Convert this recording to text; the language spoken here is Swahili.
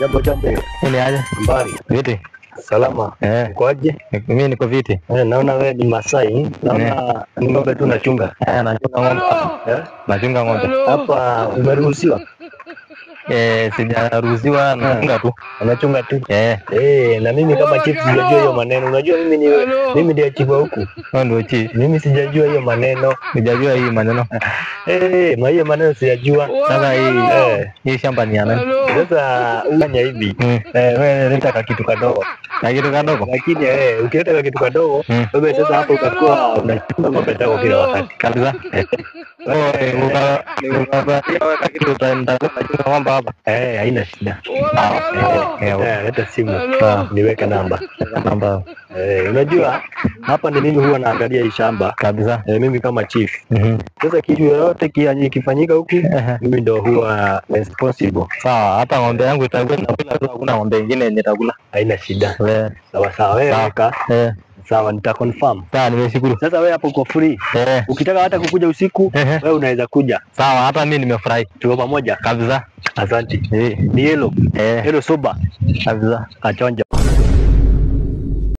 Jambo jambo. Ni aje? Mbali. Viti? Salama. Ukoaje? Mimi niko viti. Naona wewe ni Masai. Naona ng'ombe tu nachunga. Nachunga ng'ombe. Nachunga ng'ombe. Hapa umeruhusiwa? Sijaruhusiwa, nachunga tu. Unachunga tu? Na mimi kama chief sijajua hiyo maneno. Unajua mimi ndiye chief huku. Ndio chief. Mimi sijajua hiyo maneno. Sijajua hii maneno. Hiyo maneno sijajua. Sasa hii shamba ni ya nani? Sasa ufanya hivi. Wewe leta kitu kadogo. Kitu kadogo. Lakini ukileta kitu kadogo, wewe sasa hapo utakuwa unachunga ng'ombe zako kila wakati. Kabisa. Ukaweka kitu utaenda kuchunga ng'ombe hapa. Haina shida. Leta simu. Niweke namba. Unajua hapa ni mimi huwa naangalia hii shamba kabisa. Mimi kama chief. Sasa kitu yoyote kifanyika huku, mimi ndio huwa responsible. Sawa, hata ng'ombe yangu itakula nakula tu, hakuna ng'ombe nyingine yenye itakula. Haina shida. Sawa wewe weka. Sawa, nitaconfirm. Sawa, nimeshukuru. Sasa wewe hapo uko free. Ukitaka hata kukuja usiku, wewe unaweza kuja. Sawa, hata mimi nimefurahi. Tuko pamoja kabisa. Asante. Ni hilo. Hilo soba. Kabisa. Kachonja.